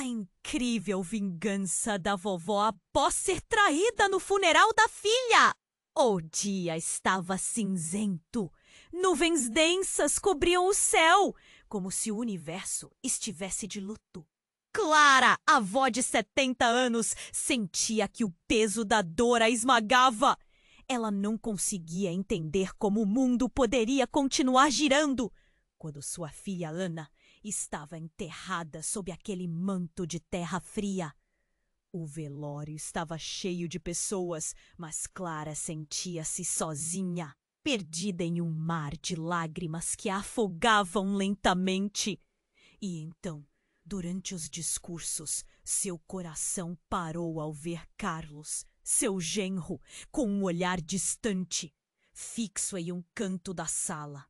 A incrível vingança da vovó após ser traída no funeral da filha! O dia estava cinzento. Nuvens densas cobriam o céu, como se o universo estivesse de luto. Clara, avó de 70 anos, sentia que o peso da dor a esmagava. Ela não conseguia entender como o mundo poderia continuar girando quando sua filha Ana estava enterrada sob aquele manto de terra fria. O velório estava cheio de pessoas, mas Clara sentia-se sozinha, perdida em um mar de lágrimas que a afogavam lentamente. E então, durante os discursos, seu coração parou ao ver Carlos, seu genro, com um olhar distante, fixo em um canto da sala.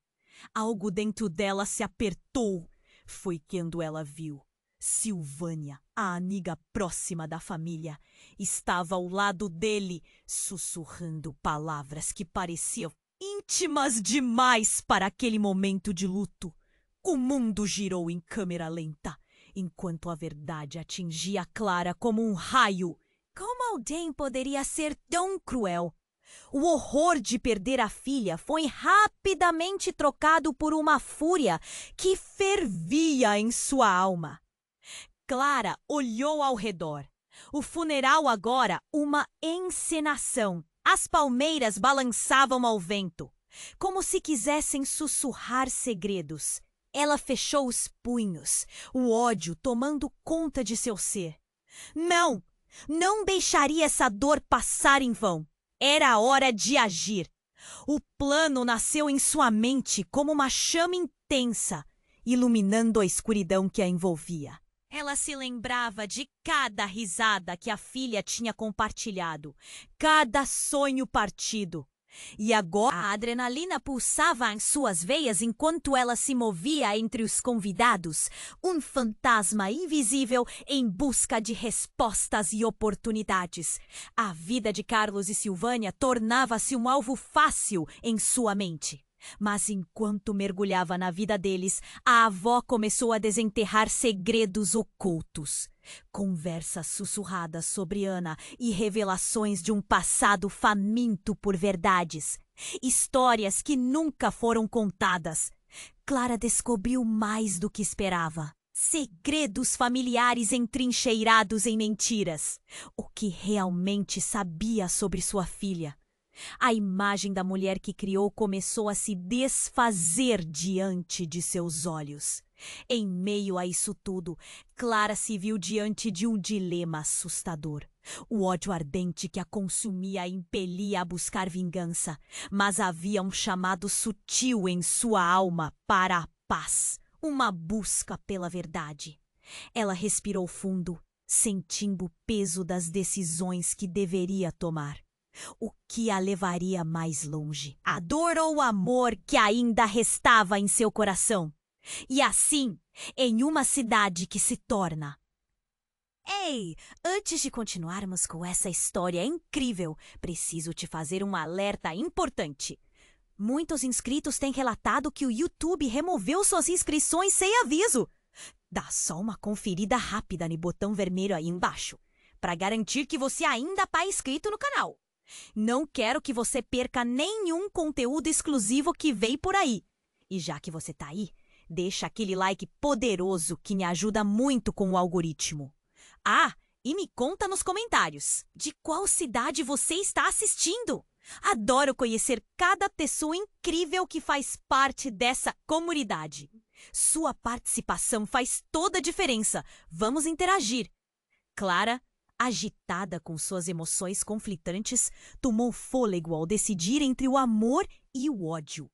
Algo dentro dela se apertou. Foi quando ela viu Silvânia, a amiga próxima da família, estava ao lado dele, sussurrando palavras que pareciam íntimas demais para aquele momento de luto. O mundo girou em câmera lenta, enquanto a verdade atingia Clara como um raio. Como alguém poderia ser tão cruel? O horror de perder a filha foi rapidamente trocado por uma fúria que fervia em sua alma. Clara olhou ao redor. O funeral agora uma encenação. As palmeiras balançavam ao vento, como se quisessem sussurrar segredos. Ela fechou os punhos, o ódio tomando conta de seu ser. Não! Não deixaria essa dor passar em vão. Era a hora de agir. O plano nasceu em sua mente como uma chama intensa, iluminando a escuridão que a envolvia. Ela se lembrava de cada risada que a filha tinha compartilhado, cada sonho partido. E agora a adrenalina pulsava em suas veias enquanto ela se movia entre os convidados, um fantasma invisível em busca de respostas e oportunidades. A vida de Carlos e Silvânia tornava-se um alvo fácil em sua mente. Mas enquanto mergulhava na vida deles, a avó começou a desenterrar segredos ocultos. Conversas sussurradas sobre Ana e revelações de um passado faminto por verdades. Histórias que nunca foram contadas. Clara descobriu mais do que esperava. Segredos familiares entrincheirados em mentiras. O que realmente sabia sobre sua filha. A imagem da mulher que criou começou a se desfazer diante de seus olhos. Em meio a isso tudo, Clara se viu diante de um dilema assustador. O ódio ardente que a consumia a impelia a buscar vingança, mas havia um chamado sutil em sua alma para a paz, uma busca pela verdade. Ela respirou fundo, sentindo o peso das decisões que deveria tomar. O que a levaria mais longe? A dor ou o amor que ainda restava em seu coração? E assim, em uma cidade que se torna... Ei, antes de continuarmos com essa história incrível, preciso te fazer um alerta importante. Muitos inscritos têm relatado que o YouTube removeu suas inscrições sem aviso. Dá só uma conferida rápida no botão vermelho aí embaixo, para garantir que você ainda está inscrito no canal. Não quero que você perca nenhum conteúdo exclusivo que vem por aí. E já que você tá aí, deixa aquele like poderoso que me ajuda muito com o algoritmo. Ah, e me conta nos comentários de qual cidade você está assistindo. Adoro conhecer cada pessoa incrível que faz parte dessa comunidade. Sua participação faz toda a diferença. Vamos interagir. Clara, agitada com suas emoções conflitantes, tomou fôlego ao decidir entre o amor e o ódio.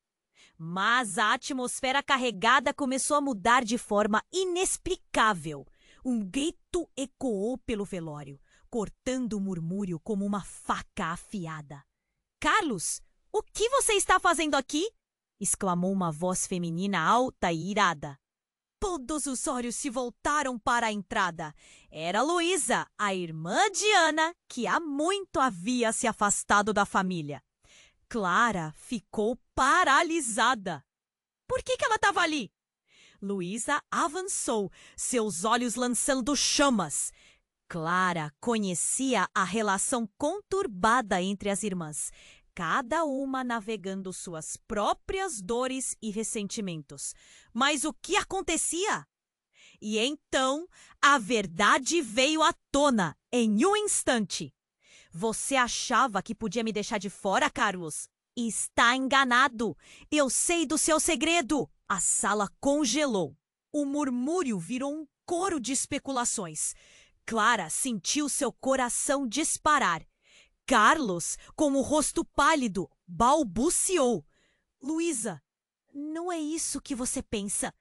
Mas a atmosfera carregada começou a mudar de forma inexplicável. Um grito ecoou pelo velório, cortando o murmúrio como uma faca afiada. Carlos, o que você está fazendo aqui? Exclamou uma voz feminina alta e irada. Todos os olhos se voltaram para a entrada. Era Luísa, a irmã de Ana, que há muito havia se afastado da família. Clara ficou paralisada. Por que ela estava ali? Luísa avançou, seus olhos lançando chamas. Clara conhecia a relação conturbada entre as irmãs, cada uma navegando suas próprias dores e ressentimentos. Mas o que acontecia? E então a verdade veio à tona em um instante. Você achava que podia me deixar de fora, Carlos? Está enganado. Eu sei do seu segredo. A sala congelou. O murmúrio virou um coro de especulações. Clara sentiu seu coração disparar. Carlos, com o rosto pálido, balbuciou. Luísa, não é isso que você pensa.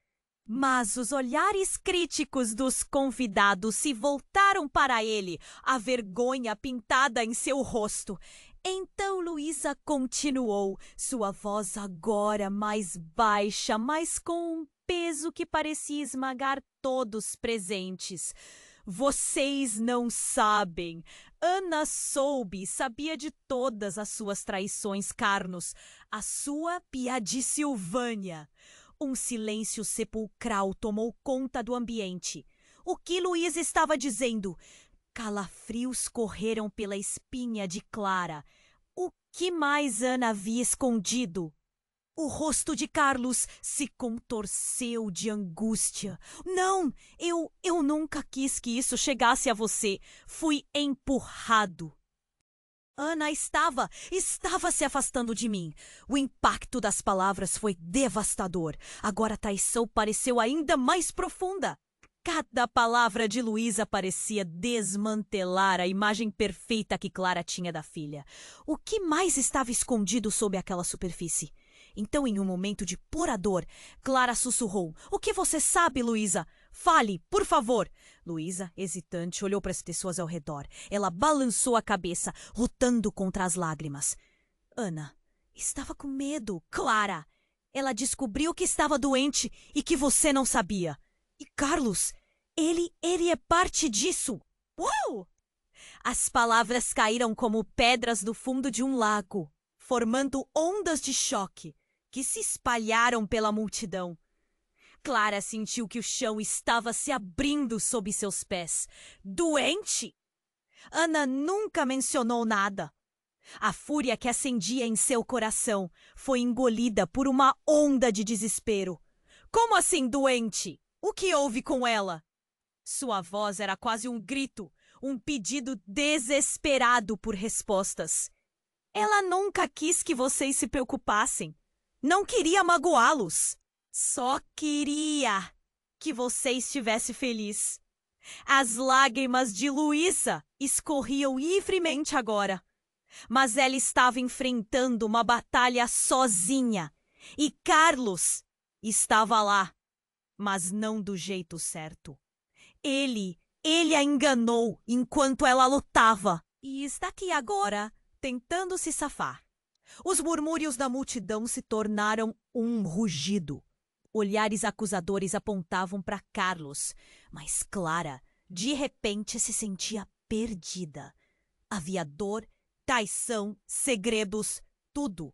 Mas os olhares críticos dos convidados se voltaram para ele, a vergonha pintada em seu rosto. Então Luísa continuou, sua voz agora mais baixa, mas com um peso que parecia esmagar todos presentes. Vocês não sabem. Ana soube, sabia de todas as suas traições, Carlos. A sua e a de Silvânia. Um silêncio sepulcral tomou conta do ambiente. O que Luísa estava dizendo? Calafrios correram pela espinha de Clara. O que mais Ana havia escondido? O rosto de Carlos se contorceu de angústia. Não, eu nunca quis que isso chegasse a você. Fui empurrado. Ana estava se afastando de mim. O impacto das palavras foi devastador. Agora a traição pareceu ainda mais profunda. Cada palavra de Luísa parecia desmantelar a imagem perfeita que Clara tinha da filha. O que mais estava escondido sob aquela superfície? Então, em um momento de pura dor, Clara sussurrou. O que você sabe, Luísa? Fale, por favor. Luísa, hesitante, olhou para as pessoas ao redor. Ela balançou a cabeça, lutando contra as lágrimas. Ana estava com medo. Clara! Ela descobriu que estava doente e que você não sabia. E Carlos, ele é parte disso. Uau! As palavras caíram como pedras do fundo de um lago, formando ondas de choque que se espalharam pela multidão. Clara sentiu que o chão estava se abrindo sob seus pés. Doente? Ana nunca mencionou nada. A fúria que acendia em seu coração foi engolida por uma onda de desespero. Como assim doente? O que houve com ela? Sua voz era quase um grito, um pedido desesperado por respostas. Ela nunca quis que vocês se preocupassem. Não queria magoá-los. Só queria que você estivesse feliz. As lágrimas de Luísa escorriam livremente agora. Mas ela estava enfrentando uma batalha sozinha. E Carlos estava lá, mas não do jeito certo. Ele a enganou enquanto ela lutava. E está aqui agora, tentando se safar. Os murmúrios da multidão se tornaram um rugido. Olhares acusadores apontavam para Carlos, mas Clara, de repente, se sentia perdida. Havia dor, traição, segredos, tudo.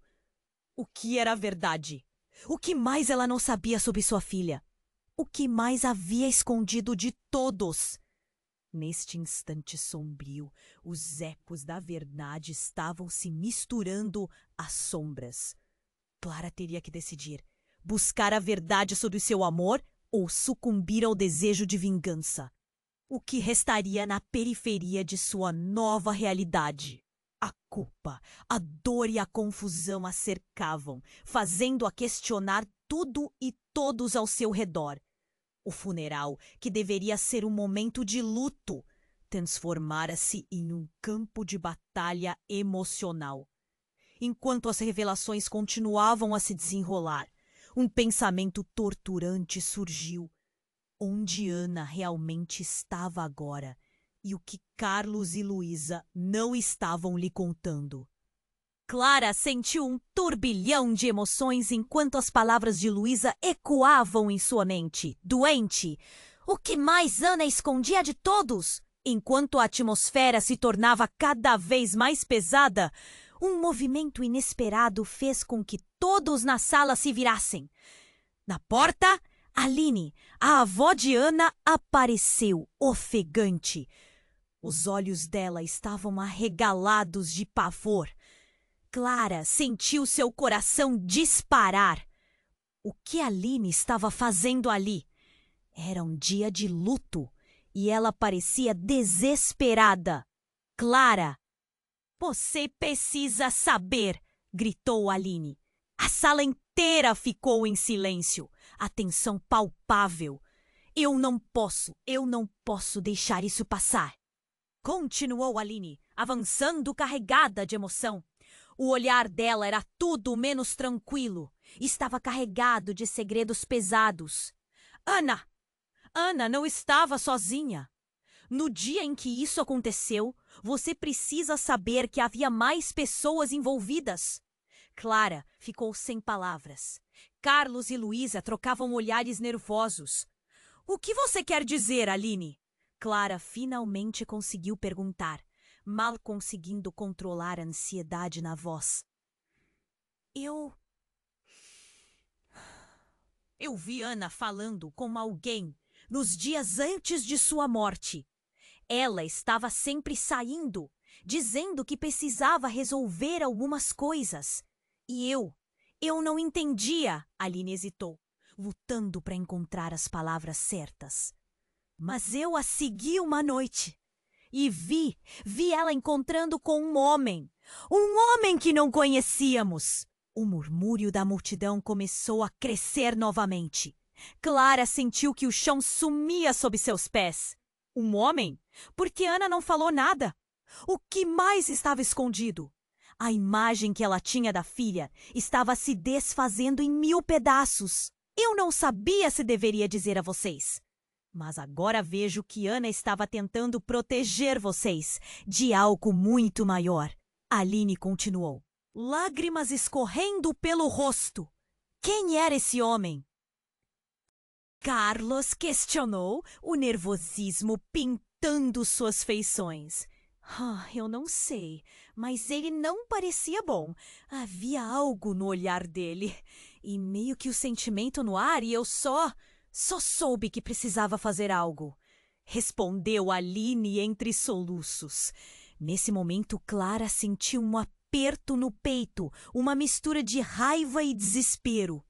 O que era verdade? O que mais ela não sabia sobre sua filha? O que mais havia escondido de todos? Neste instante sombrio, os ecos da verdade estavam se misturando às sombras. Clara teria que decidir: buscar a verdade sobre seu amor ou sucumbir ao desejo de vingança. O que restaria na periferia de sua nova realidade? A culpa, a dor e a confusão a cercavam, fazendo-a questionar tudo e todos ao seu redor. O funeral, que deveria ser um momento de luto, transformara-se em um campo de batalha emocional. Enquanto as revelações continuavam a se desenrolar, um pensamento torturante surgiu. Onde Ana realmente estava agora e o que Carlos e Luísa não estavam lhe contando? Clara sentiu um turbilhão de emoções enquanto as palavras de Luísa ecoavam em sua mente. Doente? O que mais Ana escondia de todos? Enquanto a atmosfera se tornava cada vez mais pesada, um movimento inesperado fez com que todos na sala se virassem. Na porta, Aline, a avó de Ana, apareceu, ofegante. Os olhos dela estavam arregalados de pavor. Clara sentiu seu coração disparar. O que Aline estava fazendo ali? Era um dia de luto e ela parecia desesperada. Clara! Você precisa saber! Gritou Aline. A sala inteira ficou em silêncio, a tensão palpável. Eu não posso deixar isso passar. Continuou Aline, avançando carregada de emoção. O olhar dela era tudo menos tranquilo. Estava carregado de segredos pesados. Ana não estava sozinha. No dia em que isso aconteceu, você precisa saber que havia mais pessoas envolvidas. Clara ficou sem palavras. Carlos e Luísa trocavam olhares nervosos. O que você quer dizer, Aline? Clara finalmente conseguiu perguntar, mal conseguindo controlar a ansiedade na voz. Eu vi Ana falando com alguém nos dias antes de sua morte. Ela estava sempre saindo, dizendo que precisava resolver algumas coisas. E eu não entendia, Aline hesitou, lutando para encontrar as palavras certas. Mas eu a segui uma noite e vi ela encontrando com um homem que não conhecíamos. O murmúrio da multidão começou a crescer novamente. Clara sentiu que o chão sumia sob seus pés. Um homem? Por que Ana não falou nada? O que mais estava escondido? A imagem que ela tinha da filha estava se desfazendo em 1000 pedaços. Eu não sabia se deveria dizer a vocês. Mas agora vejo que Ana estava tentando proteger vocês de algo muito maior. Aline continuou, lágrimas escorrendo pelo rosto. Quem era esse homem? Carlos questionou, o nervosismo pintando suas feições. Eu não sei, mas ele não parecia bom. Havia algo no olhar dele. E meio que o sentimento no ar e eu só soube que precisava fazer algo. Respondeu Aline entre soluços. Nesse momento, Clara sentiu um aperto no peito, uma mistura de raiva e desespero.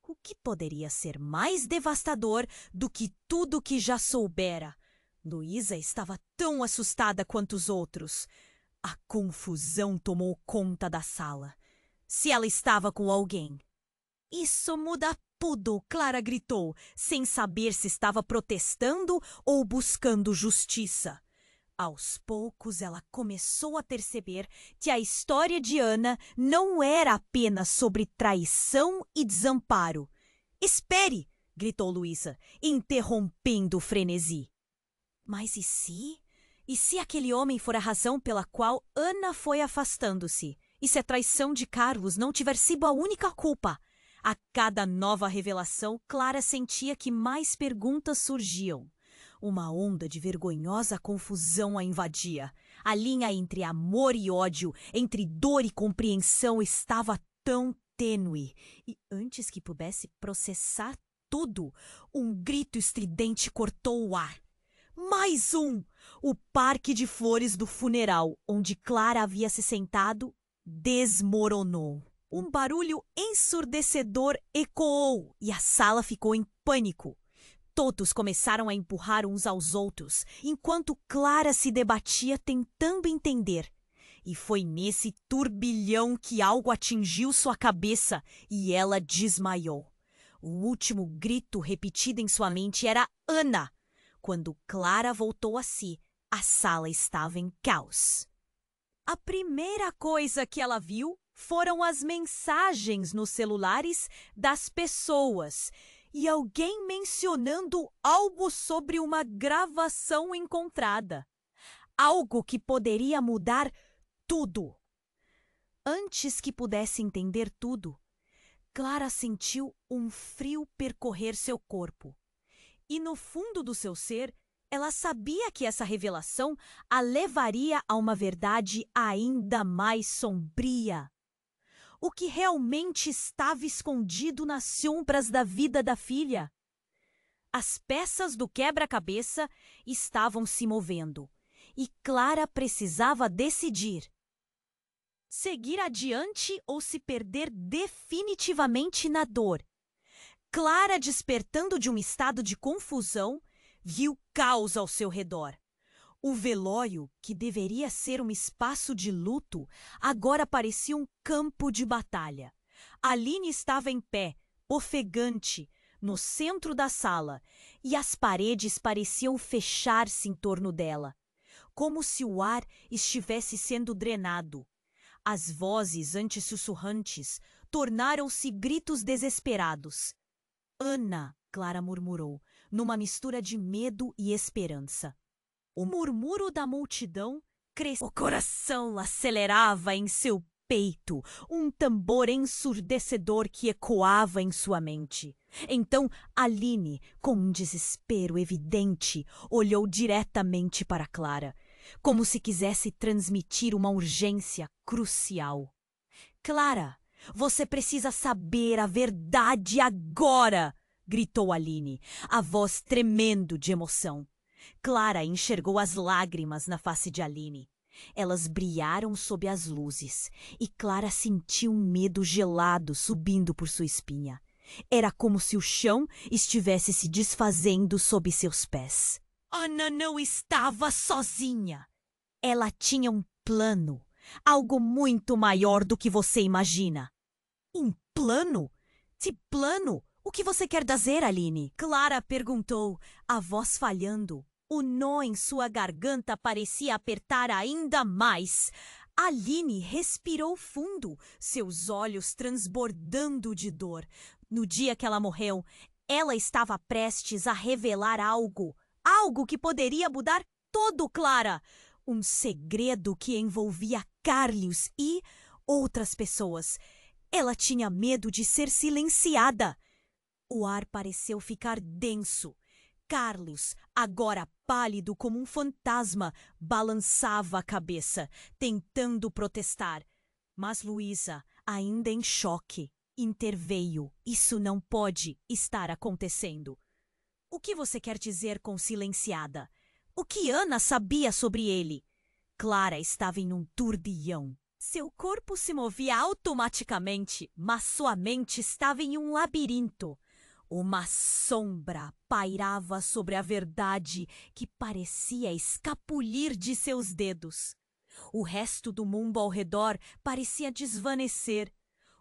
O que poderia ser mais devastador do que tudo que já soubera? Luísa estava tão assustada quanto os outros. A confusão tomou conta da sala. Se ela estava com alguém. Isso muda tudo, Clara gritou, sem saber se estava protestando ou buscando justiça. Aos poucos, ela começou a perceber que a história de Ana não era apenas sobre traição e desamparo. Espere! Gritou Luísa, interrompendo o frenesi. Mas e se? E se aquele homem for a razão pela qual Ana foi afastando-se? E se a traição de Carlos não tiver sido a única culpa? A cada nova revelação, Clara sentia que mais perguntas surgiam. Uma onda de vergonhosa confusão a invadia. A linha entre amor e ódio, entre dor e compreensão estava tão tênue. E antes que pudesse processar tudo, um grito estridente cortou o ar. Mais um! O parque de flores do funeral, onde Clara havia se sentado, desmoronou. Um barulho ensurdecedor ecoou e a sala ficou em pânico. Todos começaram a empurrar uns aos outros, enquanto Clara se debatia tentando entender. E foi nesse turbilhão que algo atingiu sua cabeça e ela desmaiou. O último grito repetido em sua mente era Ana. Quando Clara voltou a si, a sala estava em caos. A primeira coisa que ela viu foram as mensagens nos celulares das pessoas e alguém mencionando algo sobre uma gravação encontrada. Algo que poderia mudar tudo. Antes que pudesse entender tudo, Clara sentiu um frio percorrer seu corpo. E no fundo do seu ser, ela sabia que essa revelação a levaria a uma verdade ainda mais sombria. O que realmente estava escondido nas sombras da vida da filha? As peças do quebra-cabeça estavam se movendo e Clara precisava decidir: seguir adiante ou se perder definitivamente na dor. Clara, despertando de um estado de confusão, viu caos ao seu redor. O velório, que deveria ser um espaço de luto, agora parecia um campo de batalha. Aline estava em pé, ofegante, no centro da sala, e as paredes pareciam fechar-se em torno dela, como se o ar estivesse sendo drenado. As vozes antissussurrantes tornaram-se gritos desesperados. Ana, Clara murmurou, numa mistura de medo e esperança. O murmúrio da multidão crescia. O coração acelerava em seu peito, um tambor ensurdecedor que ecoava em sua mente. Então Aline, com um desespero evidente, olhou diretamente para Clara, como se quisesse transmitir uma urgência crucial. Clara, você precisa saber a verdade agora! Gritou Aline, a voz tremendo de emoção. Clara enxergou as lágrimas na face de Aline. Elas brilharam sob as luzes, e Clara sentiu um medo gelado subindo por sua espinha. Era como se o chão estivesse se desfazendo sob seus pés. Ana não estava sozinha. Ela tinha um plano, algo muito maior do que você imagina. Um plano? Que plano? O que você quer dizer, Aline? Clara perguntou, a voz falhando. O nó em sua garganta parecia apertar ainda mais. Aline respirou fundo, seus olhos transbordando de dor. No dia que ela morreu, ela estava prestes a revelar algo. Algo que poderia mudar todo, Clara. Um segredo que envolvia Carlos e outras pessoas. Ela tinha medo de ser silenciada. O ar pareceu ficar denso. Carlos, agora pálido como um fantasma, balançava a cabeça, tentando protestar. Mas Luísa, ainda em choque, interveio. Isso não pode estar acontecendo. O que você quer dizer com silenciada? O que Ana sabia sobre ele? Clara estava em um turbilhão. Seu corpo se movia automaticamente, mas sua mente estava em um labirinto. Uma sombra pairava sobre a verdade que parecia escapulir de seus dedos. O resto do mundo ao redor parecia desvanecer.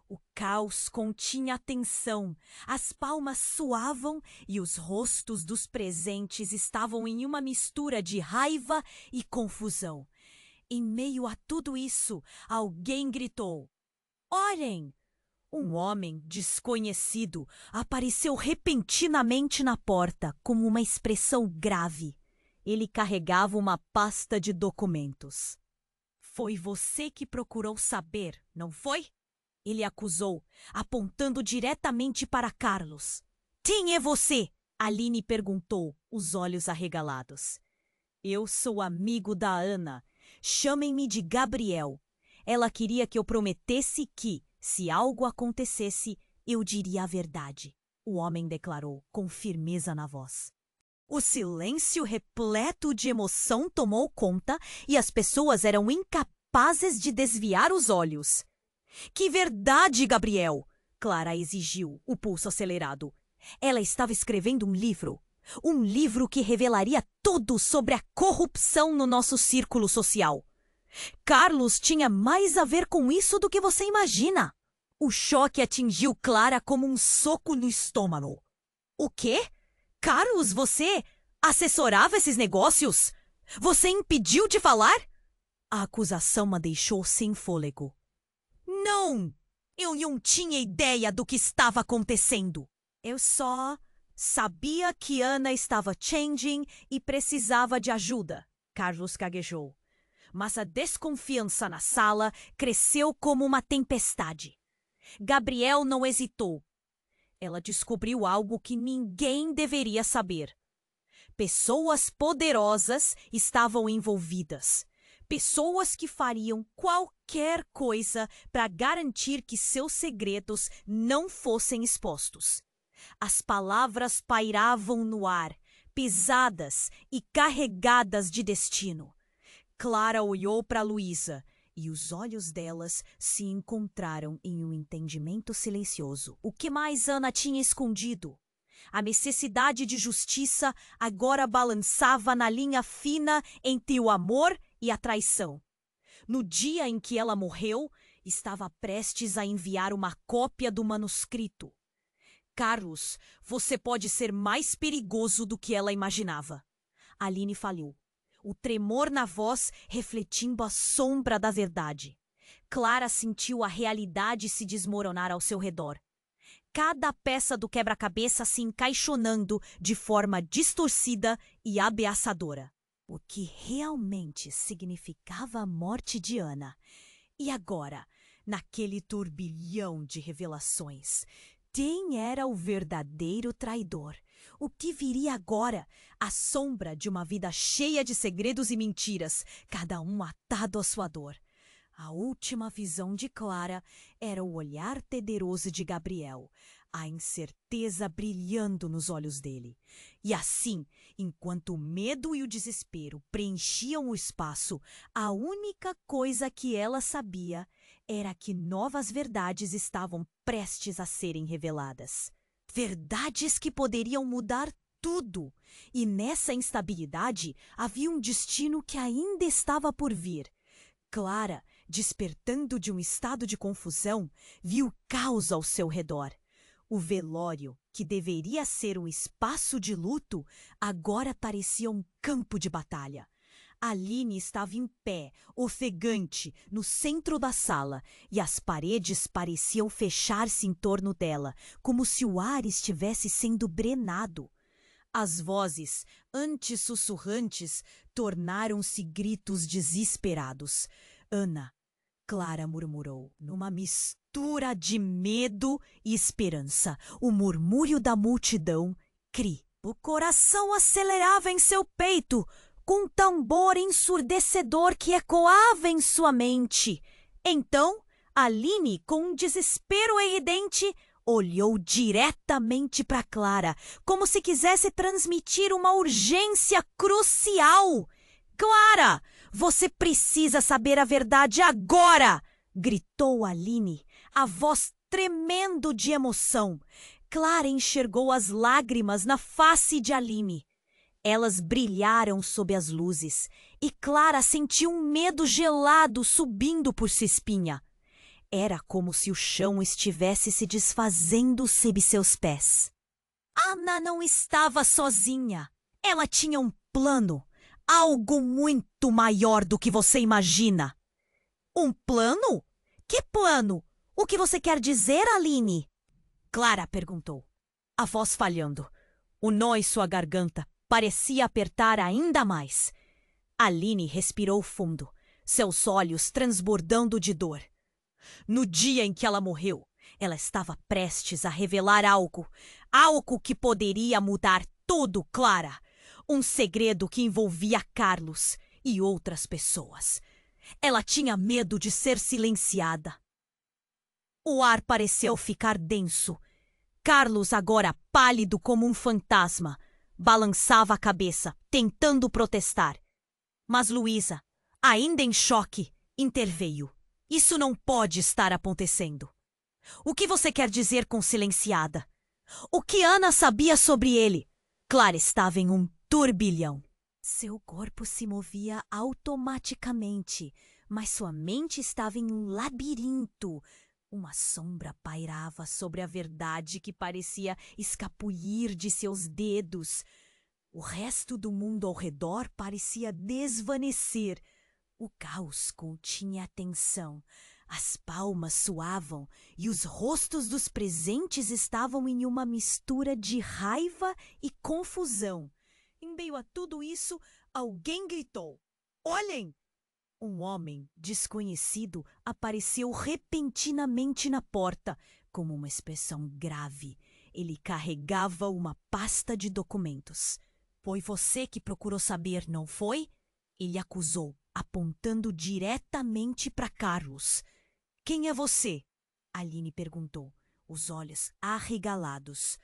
O caos continha a tensão, as palmas suavam e os rostos dos presentes estavam em uma mistura de raiva e confusão. Em meio a tudo isso, alguém gritou: "Olhem!" Um homem desconhecido apareceu repentinamente na porta com uma expressão grave. Ele carregava uma pasta de documentos. "Foi você que procurou saber, não foi?" Ele acusou, apontando diretamente para Carlos. "Quem é você?" Aline perguntou, os olhos arregalados. "Eu sou amigo da Ana. Chamem-me de Gabriel. Ela queria que eu prometesse que, se algo acontecesse, eu diria a verdade", o homem declarou, com firmeza na voz. O silêncio repleto de emoção tomou conta e as pessoas eram incapazes de desviar os olhos. "Que verdade, Gabriel?" Clara exigiu, o pulso acelerado. Ela estava escrevendo um livro. Um livro que revelaria tudo sobre a corrupção no nosso círculo social. Carlos tinha mais a ver com isso do que você imagina. O choque atingiu Clara como um soco no estômago. "O quê? Carlos, você assessorava esses negócios? Você impediu de falar?" A acusação a deixou sem fôlego. "Não! Eu não tinha ideia do que estava acontecendo. Eu só sabia que Ana estava changing e precisava de ajuda", Carlos gaguejou. Mas a desconfiança na sala cresceu como uma tempestade. Gabriel não hesitou. Ela descobriu algo que ninguém deveria saber. Pessoas poderosas estavam envolvidas. Pessoas que fariam qualquer coisa para garantir que seus segredos não fossem expostos. As palavras pairavam no ar, pesadas e carregadas de destino. Clara olhou para Luísa e os olhos delas se encontraram em um entendimento silencioso. O que mais Ana tinha escondido? A necessidade de justiça agora balançava na linha fina entre o amor e a traição. No dia em que ela morreu, estava prestes a enviar uma cópia do manuscrito. Carlos, você pode ser mais perigoso do que ela imaginava. Aline falhou, o tremor na voz refletindo a sombra da verdade. Clara sentiu a realidade se desmoronar ao seu redor. Cada peça do quebra-cabeça se encaixonando de forma distorcida e ameaçadora. O que realmente significava a morte de Ana? E agora, naquele turbilhão de revelações, quem era o verdadeiro traidor? O que viria agora? A sombra de uma vida cheia de segredos e mentiras, cada um atado à sua dor. A última visão de Clara era o olhar temeroso de Gabriel, a incerteza brilhando nos olhos dele. E assim, enquanto o medo e o desespero preenchiam o espaço, a única coisa que ela sabia era que novas verdades estavam prestes a serem reveladas. Verdades que poderiam mudar tudo. E nessa instabilidade havia um destino que ainda estava por vir. Clara, despertando de um estado de confusão, viu caos ao seu redor. O velório, que deveria ser um espaço de luto, agora parecia um campo de batalha. Aline estava em pé, ofegante, no centro da sala, e as paredes pareciam fechar-se em torno dela, como se o ar estivesse sendo drenado. As vozes, antes sussurrantes, tornaram-se gritos desesperados. Ana, Clara murmurou, numa mistura de medo e esperança. O murmúrio da multidão, cri. O coração acelerava em seu peito, com um tambor ensurdecedor que ecoava em sua mente. Então, Aline, com um desespero evidente, olhou diretamente para Clara, como se quisesse transmitir uma urgência crucial. Clara, você precisa saber a verdade agora! Gritou Aline, a voz tremendo de emoção. Clara enxergou as lágrimas na face de Aline. Elas brilharam sob as luzes, e Clara sentiu um medo gelado subindo por sua espinha. Era como se o chão estivesse se desfazendo sob seus pés. Ana não estava sozinha. Ela tinha um plano, algo muito maior do que você imagina. Um plano? Que plano? O que você quer dizer, Aline? Clara perguntou, a voz falhando. O nó em sua garganta parecia apertar ainda mais. Aline respirou fundo, seus olhos transbordando de dor. No dia em que ela morreu, ela estava prestes a revelar algo que poderia mudar tudo, Clara. Um segredo que envolvia Carlos e outras pessoas. Ela tinha medo de ser silenciada. O ar pareceu ficar denso. Carlos, agora pálido como um fantasma, balançava a cabeça, tentando protestar. Mas Luísa, ainda em choque, interveio. Isso não pode estar acontecendo. O que você quer dizer com silenciada? O que Ana sabia sobre ele? Clara estava em um turbilhão. Seu corpo se movia automaticamente, mas sua mente estava em um labirinto. Uma sombra pairava sobre a verdade que parecia escapulir de seus dedos. O resto do mundo ao redor parecia desvanecer. O caos continha a tensão. As palmas suavam e os rostos dos presentes estavam em uma mistura de raiva e confusão. Em meio a tudo isso, alguém gritou: "Olhem!" Um homem desconhecido apareceu repentinamente na porta, com uma expressão grave. Ele carregava uma pasta de documentos. "Foi você que procurou saber, não foi?" Ele acusou, apontando diretamente para Carlos. "Quem é você?" Aline perguntou, os olhos arregalados.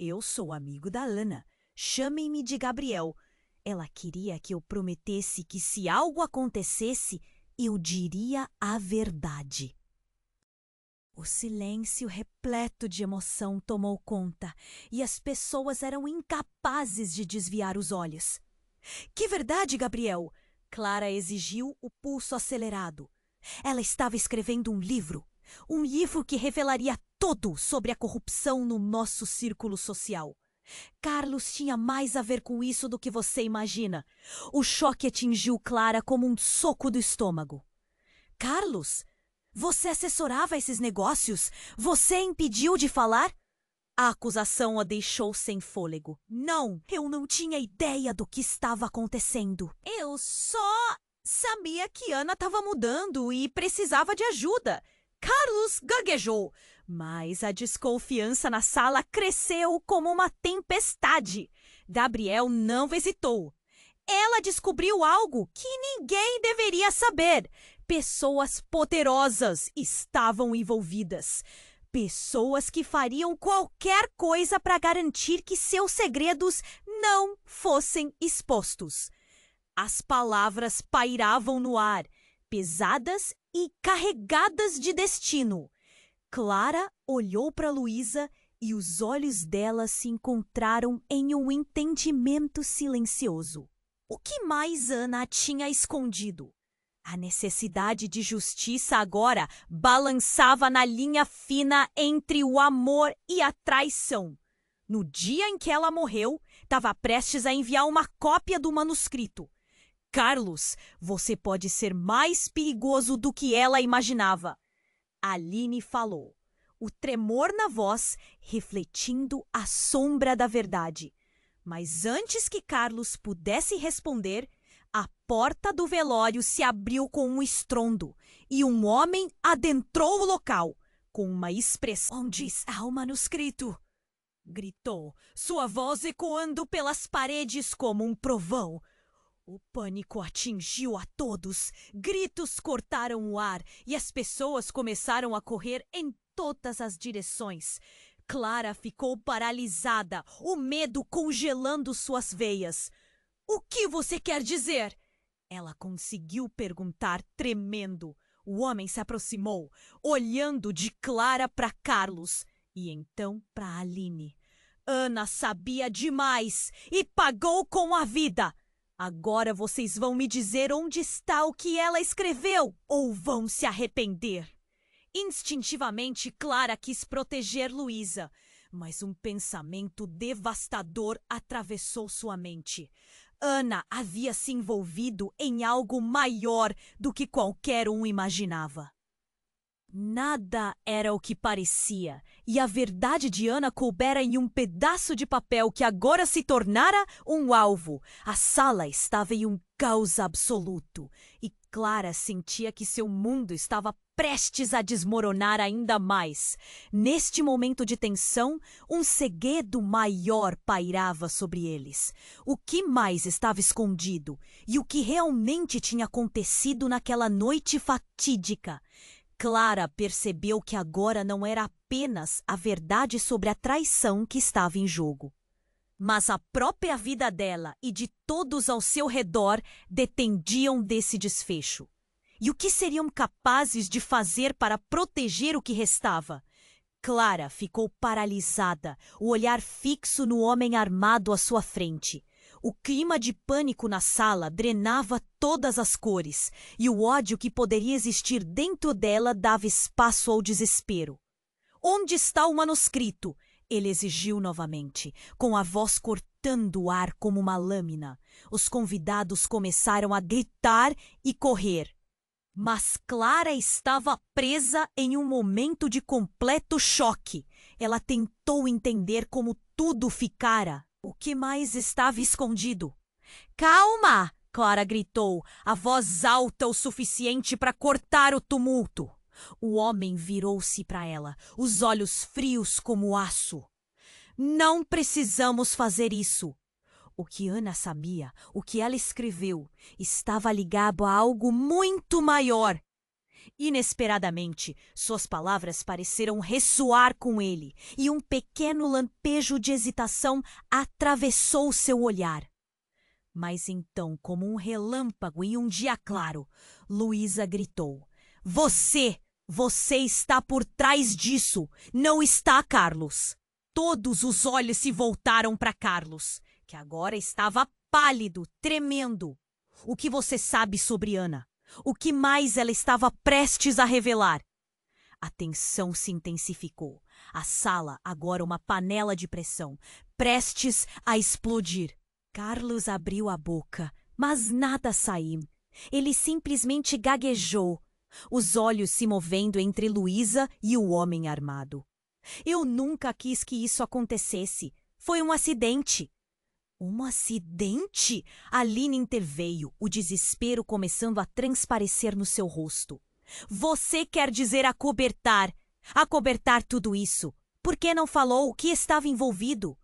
Eu sou amigo da Ana. Chamem-me de Gabriel. Ela queria que eu prometesse que se algo acontecesse, eu diria a verdade. O silêncio repleto de emoção tomou conta e as pessoas eram incapazes de desviar os olhos. Que verdade, Gabriel? Clara exigiu, o pulso acelerado. Ela estava escrevendo um livro que revelaria tudo sobre a corrupção no nosso círculo social. Carlos tinha mais a ver com isso do que você imagina. O choque atingiu Clara como um soco do estômago. Carlos? Você assessorava esses negócios? Você impediu de falar? A acusação a deixou sem fôlego. Não, eu não tinha ideia do que estava acontecendo. Eu só sabia que Ana estava mudando e precisava de ajuda. Carlos gaguejou, mas a desconfiança na sala cresceu como uma tempestade. Gabriel não hesitou. Ela descobriu algo que ninguém deveria saber. Pessoas poderosas estavam envolvidas. Pessoas que fariam qualquer coisa para garantir que seus segredos não fossem expostos. As palavras pairavam no ar, pesadas e carregadas de destino. Clara olhou para Luísa e os olhos dela se encontraram em um entendimento silencioso. O que mais Ana tinha escondido? A necessidade de justiça agora balançava na linha fina entre o amor e a traição. No dia em que ela morreu, estava prestes a enviar uma cópia do manuscrito. Carlos, você pode ser mais perigoso do que ela imaginava. Aline falou, o tremor na voz refletindo a sombra da verdade. Mas antes que Carlos pudesse responder, a porta do velório se abriu com um estrondo e um homem adentrou o local, com uma expressão. Onde está o manuscrito? Gritou, sua voz ecoando pelas paredes como um trovão. O pânico atingiu a todos, gritos cortaram o ar e as pessoas começaram a correr em todas as direções. Clara ficou paralisada, o medo congelando suas veias. O que você quer dizer? Ela conseguiu perguntar, tremendo. O homem se aproximou, olhando de Clara para Carlos e então para Aline. Ana sabia demais e pagou com a vida. Agora vocês vão me dizer onde está o que ela escreveu ou vão se arrepender. Instintivamente, Clara quis proteger Luísa, mas um pensamento devastador atravessou sua mente. Ana havia se envolvido em algo maior do que qualquer um imaginava. Nada era o que parecia, e a verdade de Ana coubera em um pedaço de papel que agora se tornara um alvo. A sala estava em um caos absoluto, e Clara sentia que seu mundo estava prestes a desmoronar ainda mais. Neste momento de tensão, um segredo maior pairava sobre eles. O que mais estava escondido? E o que realmente tinha acontecido naquela noite fatídica? Clara percebeu que agora não era apenas a verdade sobre a traição que estava em jogo, mas a própria vida dela e de todos ao seu redor dependiam desse desfecho. E o que seriam capazes de fazer para proteger o que restava? Clara ficou paralisada, o olhar fixo no homem armado à sua frente. O clima de pânico na sala drenava todas as cores, e o ódio que poderia existir dentro dela dava espaço ao desespero. Onde está o manuscrito? Ele exigiu novamente, com a voz cortando o ar como uma lâmina. Os convidados começaram a gritar e correr. Mas Clara estava presa em um momento de completo choque. Ela tentou entender como tudo ficara. O que mais estava escondido? Calma! Clara gritou, a voz alta o suficiente para cortar o tumulto. O homem virou-se para ela, os olhos frios como aço. Não precisamos fazer isso. O que Ana sabia, o que ela escreveu, estava ligado a algo muito maior. Inesperadamente, suas palavras pareceram ressoar com ele, e um pequeno lampejo de hesitação atravessou seu olhar. Mas então, como um relâmpago em um dia claro, Luísa gritou: Você está por trás disso! Não está, Carlos! Todos os olhos se voltaram para Carlos, que agora estava pálido, tremendo. O que você sabe sobre Ana? O que mais ela estava prestes a revelar? A tensão se intensificou. A sala, agora uma panela de pressão, prestes a explodir. Carlos abriu a boca, mas nada saiu. Ele simplesmente gaguejou, os olhos se movendo entre Luísa e o homem armado. Eu nunca quis que isso acontecesse. Foi um acidente. Um acidente? Aline interveio, o desespero começando a transparecer no seu rosto. Você quer dizer acobertar tudo isso? Por que não falou o que estava envolvido?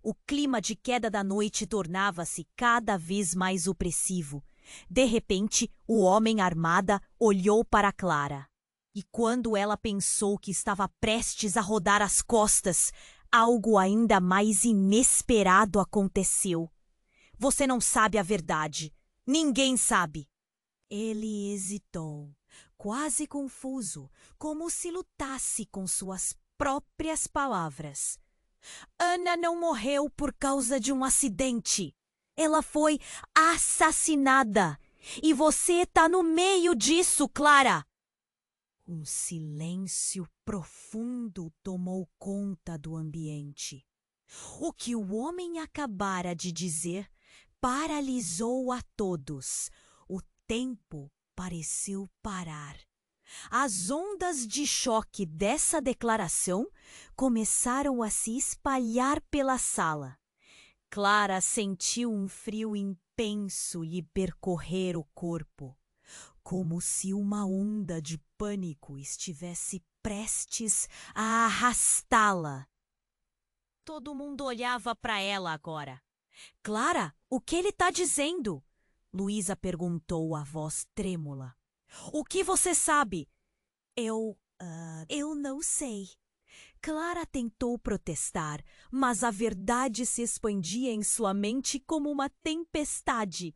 O clima de queda da noite tornava-se cada vez mais opressivo. De repente, o homem armado olhou para Clara. E quando ela pensou que estava prestes a rodar as costas, algo ainda mais inesperado aconteceu. Você não sabe a verdade. Ninguém sabe. Ele hesitou, quase confuso, como se lutasse com suas próprias palavras. Ana não morreu por causa de um acidente. Ela foi assassinada. E você está no meio disso, Clara. Um silêncio profundo tomou conta do ambiente. O que o homem acabara de dizer paralisou a todos. O tempo pareceu parar. As ondas de choque dessa declaração começaram a se espalhar pela sala. Clara sentiu um frio intenso lhe percorrer o corpo, como se uma onda de pânico estivesse prestes a arrastá-la. Todo mundo olhava para ela agora. Clara, o que ele está dizendo? Luísa perguntou a voz trêmula. O que você sabe? Eu não sei. Clara tentou protestar, mas a verdade se expandia em sua mente como uma tempestade.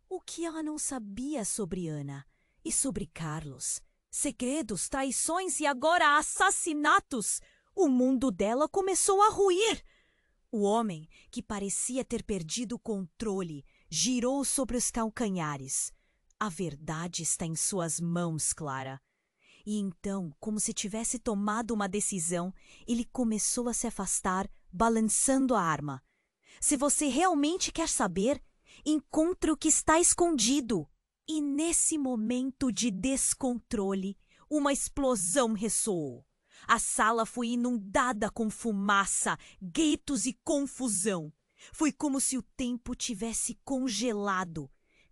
O que ela não sabia sobre Ana e sobre Carlos? Segredos, traições e agora assassinatos! O mundo dela começou a ruir. O homem, que parecia ter perdido o controle, girou sobre os calcanhares. A verdade está em suas mãos, Clara. E então, como se tivesse tomado uma decisão, ele começou a se afastar, balançando a arma. Se você realmente quer saber, encontre o que está escondido. E nesse momento de descontrole, uma explosão ressoou. A sala foi inundada com fumaça, gritos e confusão. Foi como se o tempo tivesse congelado.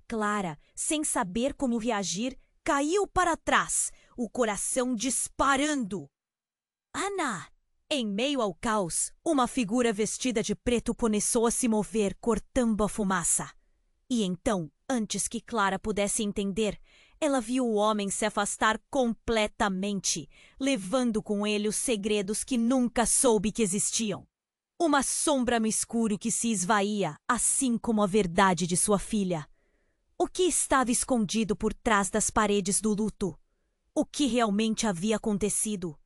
Clara, sem saber como reagir, caiu para trás, o coração disparando. Ana! Em meio ao caos, uma figura vestida de preto começou a se mover, cortando a fumaça. E então, antes que Clara pudesse entender, ela viu o homem se afastar completamente, levando com ele os segredos que nunca soube que existiam. Uma sombra no escuro que se esvaía, assim como a verdade de sua filha. O que estava escondido por trás das paredes do luto? O que realmente havia acontecido?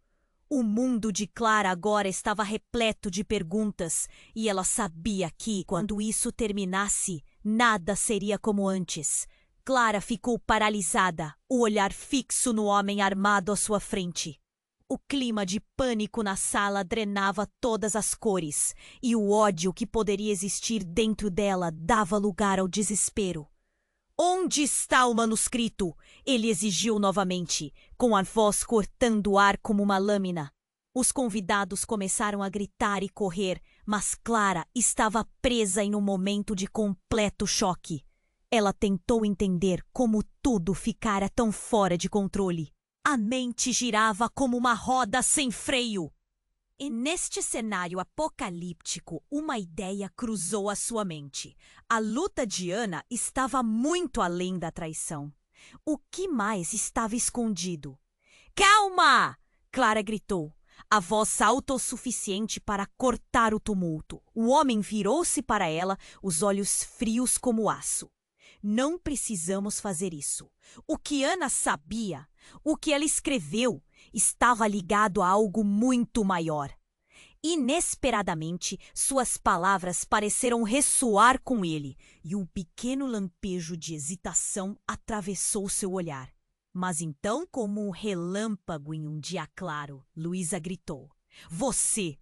O mundo de Clara agora estava repleto de perguntas e ela sabia que, quando isso terminasse, nada seria como antes. Clara ficou paralisada, o olhar fixo no homem armado à sua frente. O clima de pânico na sala drenava todas as cores e o ódio que poderia existir dentro dela dava lugar ao desespero. Onde está o manuscrito? Ele exigiu novamente, com a voz cortando o ar como uma lâmina. Os convidados começaram a gritar e correr, mas Clara estava presa em um momento de completo choque. Ela tentou entender como tudo ficara tão fora de controle. A mente girava como uma roda sem freio. E neste cenário apocalíptico, uma ideia cruzou a sua mente. A luta de Ana estava muito além da traição. O que mais estava escondido? Calma! Clara gritou, a voz autossuficiente para cortar o tumulto. O homem virou-se para ela, os olhos frios como aço. Não precisamos fazer isso. O que Ana sabia, o que ela escreveu, estava ligado a algo muito maior. Inesperadamente, suas palavras pareceram ressoar com ele, e um pequeno lampejo de hesitação atravessou seu olhar. Mas então, como um relâmpago em um dia claro, Luísa gritou: Você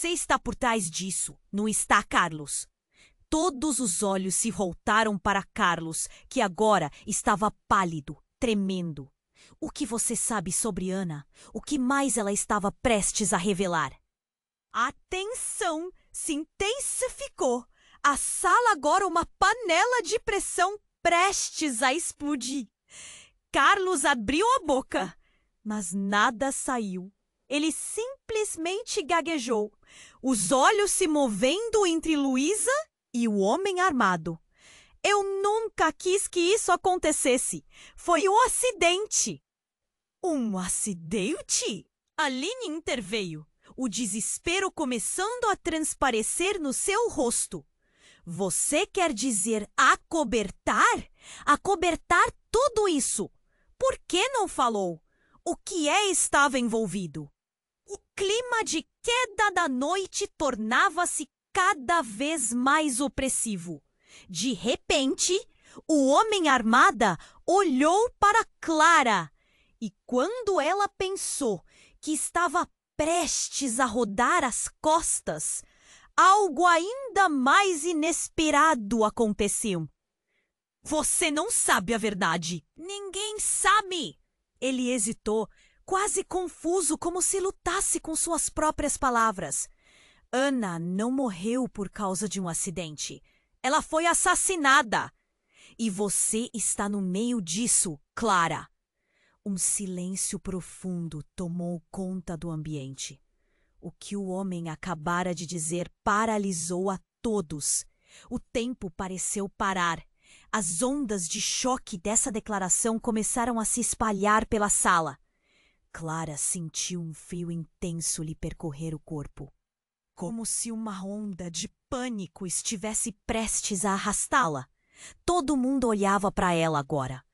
está por trás disso, não está, Carlos? Todos os olhos se voltaram para Carlos, que agora estava pálido, tremendo. O que você sabe sobre Ana? O que mais ela estava prestes a revelar? A tensão se intensificou. A sala agora uma panela de pressão prestes a explodir. Carlos abriu a boca, mas nada saiu. Ele simplesmente gaguejou, os olhos se movendo entre Luísa e o homem armado. Eu nunca quis que isso acontecesse. Foi um acidente. Um acidente? Aline interveio, o desespero começando a transparecer no seu rosto. Você quer dizer acobertar? Acobertar tudo isso? Por que não falou? O que estava envolvido? O clima de queda da noite tornava-se cada vez mais opressivo. De repente, o homem armado olhou para Clara e quando ela pensou que estava prestes a rodar as costas, algo ainda mais inesperado aconteceu. Você não sabe a verdade. Ninguém sabe. Ele hesitou, quase confuso, como se lutasse com suas próprias palavras. Ana não morreu por causa de um acidente. Ela foi assassinada. E você está no meio disso, Clara. Um silêncio profundo tomou conta do ambiente. O que o homem acabara de dizer paralisou a todos. O tempo pareceu parar. As ondas de choque dessa declaração começaram a se espalhar pela sala. Clara sentiu um frio intenso lhe percorrer o corpo, como se uma onda de pânico estivesse prestes a arrastá-la. Todo mundo olhava para ela agora.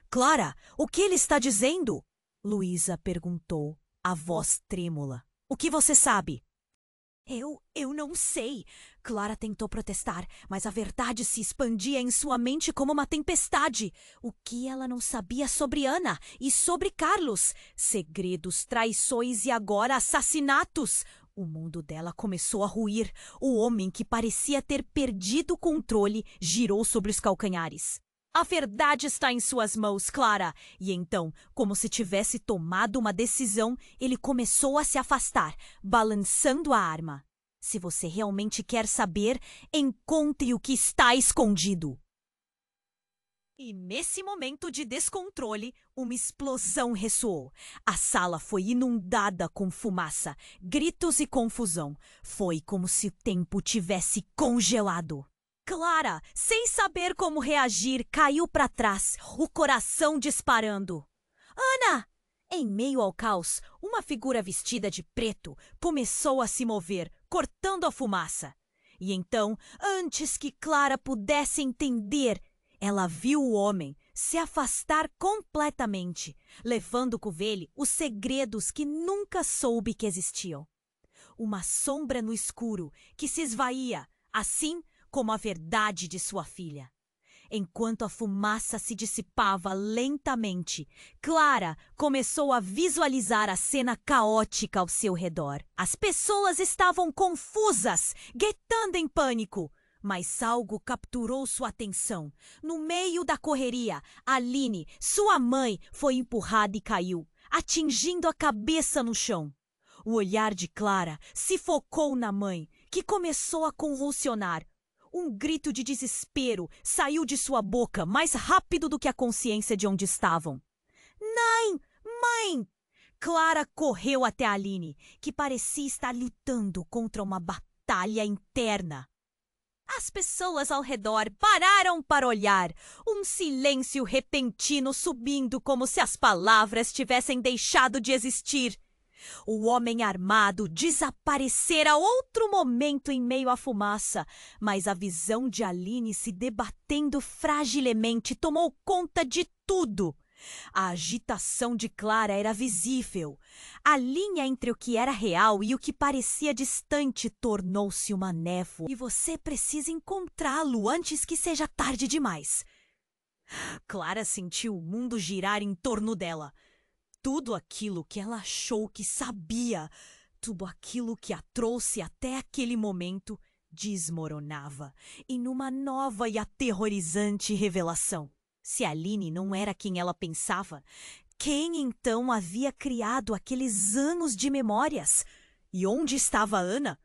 Clara, o que ele está dizendo? Luísa perguntou, a voz trêmula. O que você sabe? Eu não sei. Clara tentou protestar, mas a verdade se expandia em sua mente como uma tempestade. O que ela não sabia sobre Ana e sobre Carlos? Segredos, traições e agora assassinatos. O mundo dela começou a ruir. O homem que parecia ter perdido o controle girou sobre os calcanhares. A verdade está em suas mãos, Clara. E então, como se tivesse tomado uma decisão, ele começou a se afastar, balançando a arma. Se você realmente quer saber, encontre o que está escondido. E nesse momento de descontrole, uma explosão ressoou. A sala foi inundada com fumaça, gritos e confusão. Foi como se o tempo tivesse congelado. Clara, sem saber como reagir, caiu para trás, o coração disparando. Ana! Em meio ao caos, uma figura vestida de preto começou a se mover, cortando a fumaça. E então, antes que Clara pudesse entender, ela viu o homem se afastar completamente, levando com ele os segredos que nunca soube que existiam. Uma sombra no escuro que se esvaía, assim como a verdade de sua filha. Enquanto a fumaça se dissipava lentamente, Clara começou a visualizar a cena caótica ao seu redor. As pessoas estavam confusas, gritando em pânico. Mas algo capturou sua atenção. No meio da correria, Aline, sua mãe, foi empurrada e caiu, atingindo a cabeça no chão. O olhar de Clara se focou na mãe, que começou a convulsionar. Um grito de desespero saiu de sua boca mais rápido do que a consciência de onde estavam. Não! Mãe! Clara correu até Aline, que parecia estar lutando contra uma batalha interna. As pessoas ao redor pararam para olhar, um silêncio repentino subindo como se as palavras tivessem deixado de existir. O homem armado desaparecera outro momento em meio à fumaça, mas a visão de Aline se debatendo fragilmente tomou conta de tudo. A agitação de Clara era visível. A linha entre o que era real e o que parecia distante tornou-se uma névoa. E você precisa encontrá-lo antes que seja tarde demais. Clara sentiu o mundo girar em torno dela. Tudo aquilo que ela achou que sabia, tudo aquilo que a trouxe até aquele momento, desmoronava, e numa nova e aterrorizante revelação. Se Aline não era quem ela pensava, quem então havia criado aqueles anos de memórias? E onde estava Ana?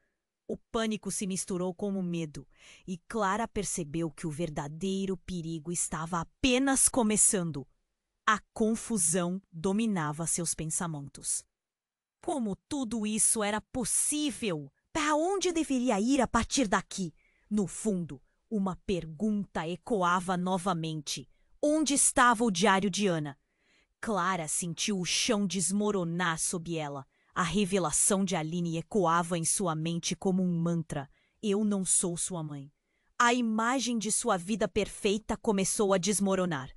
O pânico se misturou com o medo, e Clara percebeu que o verdadeiro perigo estava apenas começando. A confusão dominava seus pensamentos. Como tudo isso era possível? Para onde deveria ir a partir daqui? No fundo, uma pergunta ecoava novamente. Onde estava o diário de Ana? Clara sentiu o chão desmoronar sob ela. A revelação de Aline ecoava em sua mente como um mantra. Eu não sou sua mãe. A imagem de sua vida perfeita começou a desmoronar.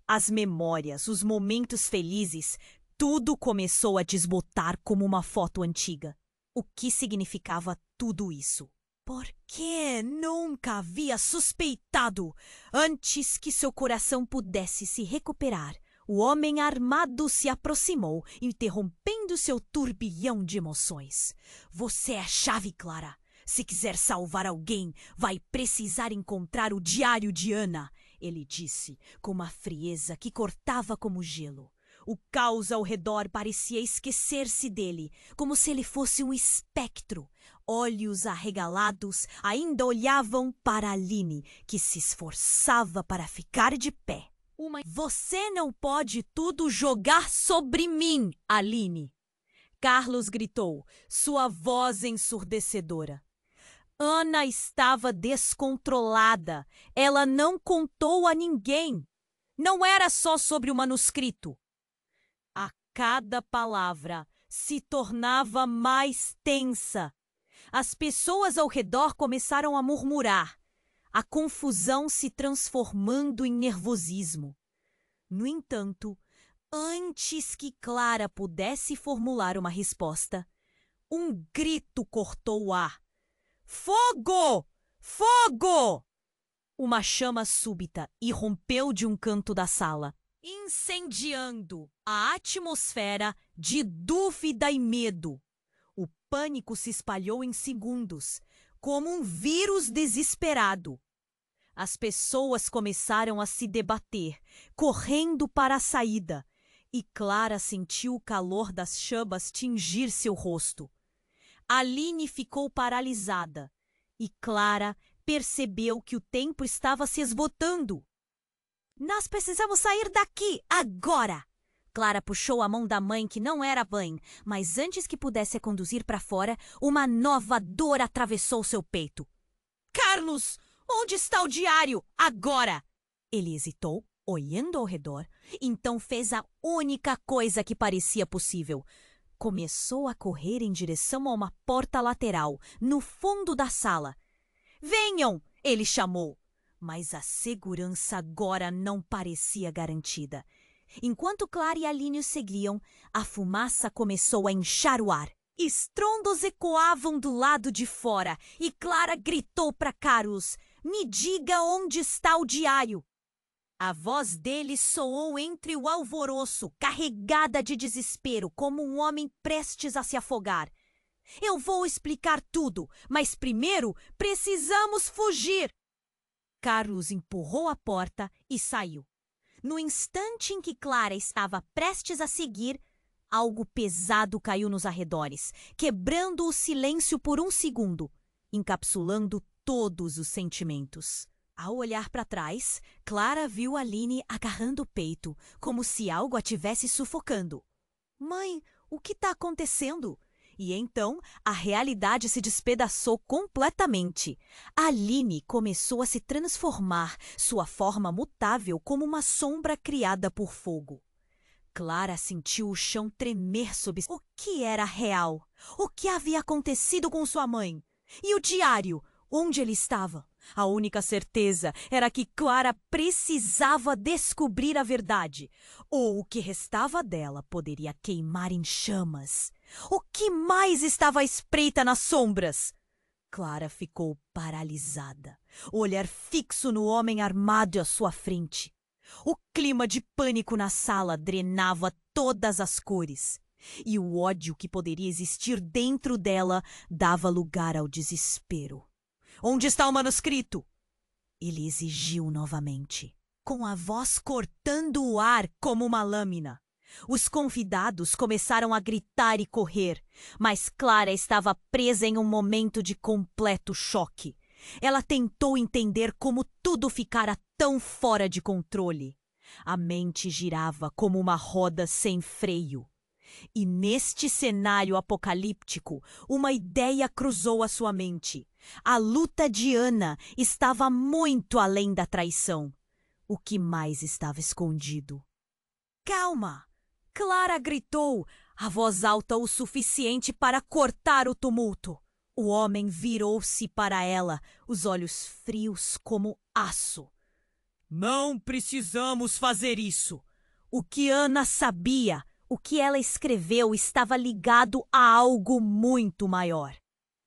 As memórias, os momentos felizes, tudo começou a desbotar como uma foto antiga. O que significava tudo isso? Por que nunca havia suspeitado? Antes que seu coração pudesse se recuperar, o homem armado se aproximou, interrompendo seu turbilhão de emoções. Você é a chave, Clara. Se quiser salvar alguém, vai precisar encontrar o diário de Ana, ele disse, com uma frieza que cortava como gelo. O caos ao redor parecia esquecer-se dele, como se ele fosse um espectro. Olhos arregalados ainda olhavam para Aline, que se esforçava para ficar de pé. Você não pode tudo jogar sobre mim, Aline! Carlos gritou, sua voz ensurdecedora. Ana estava descontrolada. Ela não contou a ninguém. Não era só sobre o manuscrito. A cada palavra se tornava mais tensa. As pessoas ao redor começaram a murmurar, a confusão se transformando em nervosismo. No entanto, antes que Clara pudesse formular uma resposta, um grito cortou o ar. Fogo! Fogo! Uma chama súbita irrompeu de um canto da sala, incendiando a atmosfera de dúvida e medo. O pânico se espalhou em segundos, como um vírus desesperado. As pessoas começaram a se debater, correndo para a saída, e Clara sentiu o calor das chamas tingir seu rosto. Aline ficou paralisada, e Clara percebeu que o tempo estava se esgotando. Nós precisamos sair daqui, agora! Clara puxou a mão da mãe, que não era mãe, mas antes que pudesse a conduzir para fora, uma nova dor atravessou seu peito. Carlos, onde está o diário? Agora! Ele hesitou, olhando ao redor, então fez a única coisa que parecia possível. Começou a correr em direção a uma porta lateral, no fundo da sala. Venham! Ele chamou. Mas a segurança agora não parecia garantida. Enquanto Clara e Aline o seguiam, a fumaça começou a inchar o ar. Estrondos ecoavam do lado de fora e Clara gritou para Carlos, me diga onde está o diário. A voz dele soou entre o alvoroço, carregada de desespero, como um homem prestes a se afogar. Eu vou explicar tudo, mas primeiro precisamos fugir. Carlos empurrou a porta e saiu. No instante em que Clara estava prestes a seguir, algo pesado caiu nos arredores, quebrando o silêncio por um segundo, encapsulando todos os sentimentos. Ao olhar para trás, Clara viu Aline agarrando o peito, como se algo a tivesse sufocando. Mãe, o que está acontecendo? E então, a realidade se despedaçou completamente. Aline começou a se transformar, sua forma mutável como uma sombra criada por fogo. Clara sentiu o chão tremer sob o que era real. O que havia acontecido com sua mãe? E o diário? Onde ele estava? A única certeza era que Clara precisava descobrir a verdade, ou o que restava dela poderia queimar em chamas. O que mais estava à espreita nas sombras? Clara ficou paralisada, o olhar fixo no homem armado à sua frente. O clima de pânico na sala drenava todas as cores, e o ódio que poderia existir dentro dela dava lugar ao desespero. Onde está o manuscrito? Ele exigiu novamente, com a voz cortando o ar como uma lâmina. Os convidados começaram a gritar e correr, mas Clara estava presa em um momento de completo choque. Ela tentou entender como tudo ficara tão fora de controle. A mente girava como uma roda sem freio. E neste cenário apocalíptico, uma ideia cruzou a sua mente. A luta de Ana estava muito além da traição. O que mais estava escondido? Calma! Clara gritou, a voz alta o suficiente para cortar o tumulto. O homem virou-se para ela, os olhos frios como aço. Não precisamos fazer isso. O que Ana sabia, o que ela escreveu, estava ligado a algo muito maior.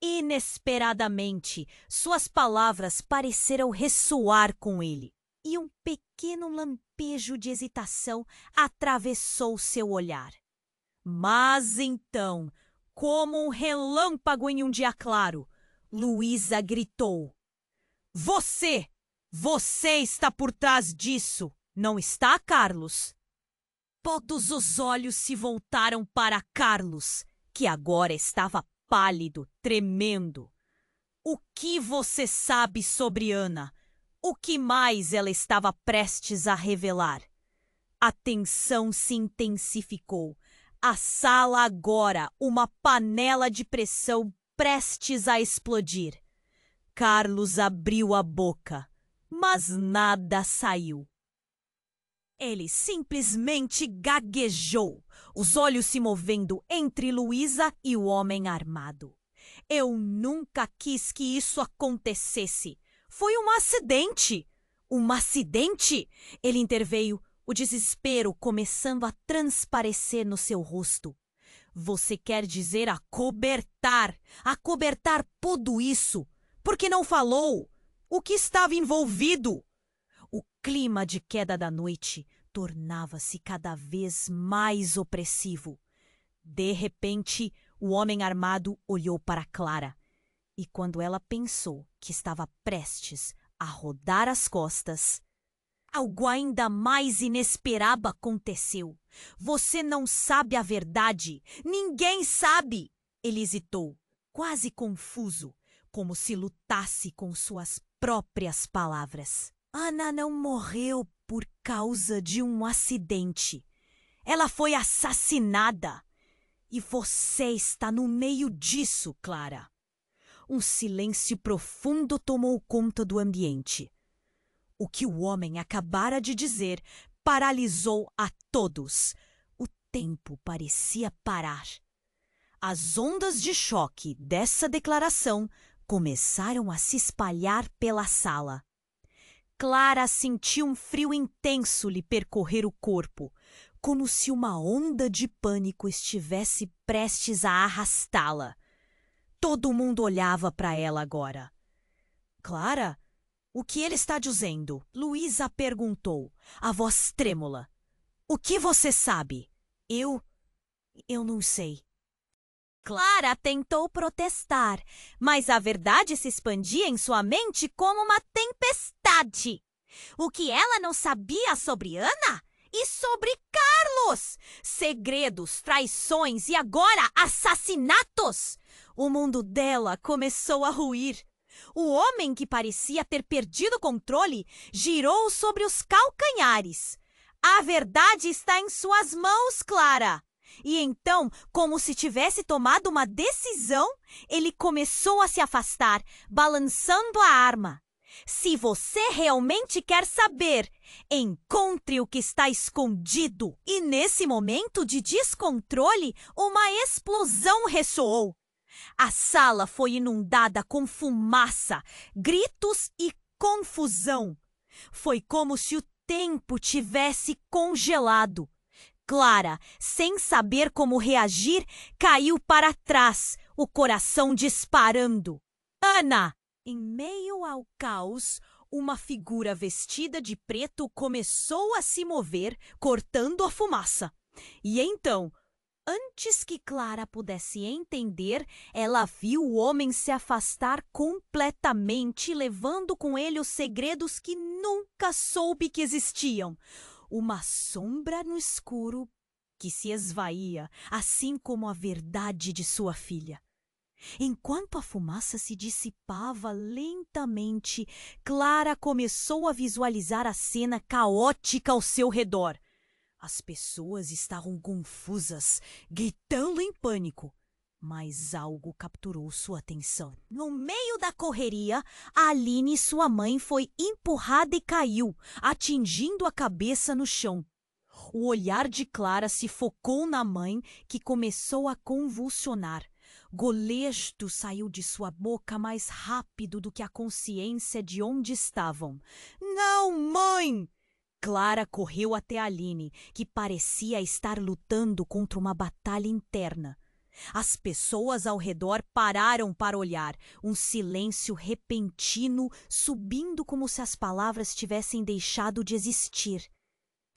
Inesperadamente, suas palavras pareceram ressoar com ele, e um pequeno lampejo de hesitação atravessou seu olhar. Mas então, como um relâmpago em um dia claro, Luísa gritou: Você está por trás disso, não está, Carlos? Todos os olhos se voltaram para Carlos, que agora estava pálido, tremendo. O que você sabe sobre Ana? O que mais ela estava prestes a revelar? A tensão se intensificou. A sala agora, uma panela de pressão prestes a explodir. Carlos abriu a boca, mas nada saiu. Ele simplesmente gaguejou, os olhos se movendo entre Luísa e o homem armado. Eu nunca quis que isso acontecesse. Foi um acidente. Um acidente? Ele interveio, o desespero começando a transparecer no seu rosto. Você quer dizer acobertar tudo isso? Por que não falou? O que estava envolvido? O clima de queda da noite tornava-se cada vez mais opressivo. De repente, o homem armado olhou para Clara. E quando ela pensou que estava prestes a rodar as costas, algo ainda mais inesperado aconteceu. Você não sabe a verdade. Ninguém sabe. Ele hesitou, quase confuso, como se lutasse com suas próprias palavras. Ana não morreu por causa de um acidente. Ela foi assassinada. E você está no meio disso, Clara. Um silêncio profundo tomou conta do ambiente. O que o homem acabara de dizer paralisou a todos. O tempo parecia parar. As ondas de choque dessa declaração começaram a se espalhar pela sala. Clara sentiu um frio intenso lhe percorrer o corpo, como se uma onda de pânico estivesse prestes a arrastá-la. Todo mundo olhava para ela agora. Clara, o que ele está dizendo? Luísa perguntou, a voz trêmula. O que você sabe? Eu não sei. Clara tentou protestar, mas a verdade se expandia em sua mente como uma tempestade. O que ela não sabia sobre Ana? E sobre Carlos? Segredos, traições e agora assassinatos! O mundo dela começou a ruir. O homem que parecia ter perdido o controle girou sobre os calcanhares. A verdade está em suas mãos, Clara. E então, como se tivesse tomado uma decisão, ele começou a se afastar, balançando a arma. Se você realmente quer saber, encontre o que está escondido. E nesse momento de descontrole, uma explosão ressoou. A sala foi inundada com fumaça, gritos e confusão. Foi como se o tempo tivesse congelado. Clara, sem saber como reagir, caiu para trás, o coração disparando. Ana! Em meio ao caos, uma figura vestida de preto começou a se mover, cortando a fumaça. E então, antes que Clara pudesse entender, ela viu o homem se afastar completamente, levando com ele os segredos que nunca soube que existiam. Uma sombra no escuro que se esvaía, assim como a verdade de sua filha. Enquanto a fumaça se dissipava lentamente, Clara começou a visualizar a cena caótica ao seu redor. As pessoas estavam confusas, gritando em pânico. Mas algo capturou sua atenção. No meio da correria, Aline, sua mãe, foi empurrada e caiu, atingindo a cabeça no chão. O olhar de Clara se focou na mãe, que começou a convulsionar. Golejo saiu de sua boca mais rápido do que a consciência de onde estavam. Não, mãe! Clara correu até Aline, que parecia estar lutando contra uma batalha interna. As pessoas ao redor pararam para olhar, um silêncio repentino subindo como se as palavras tivessem deixado de existir.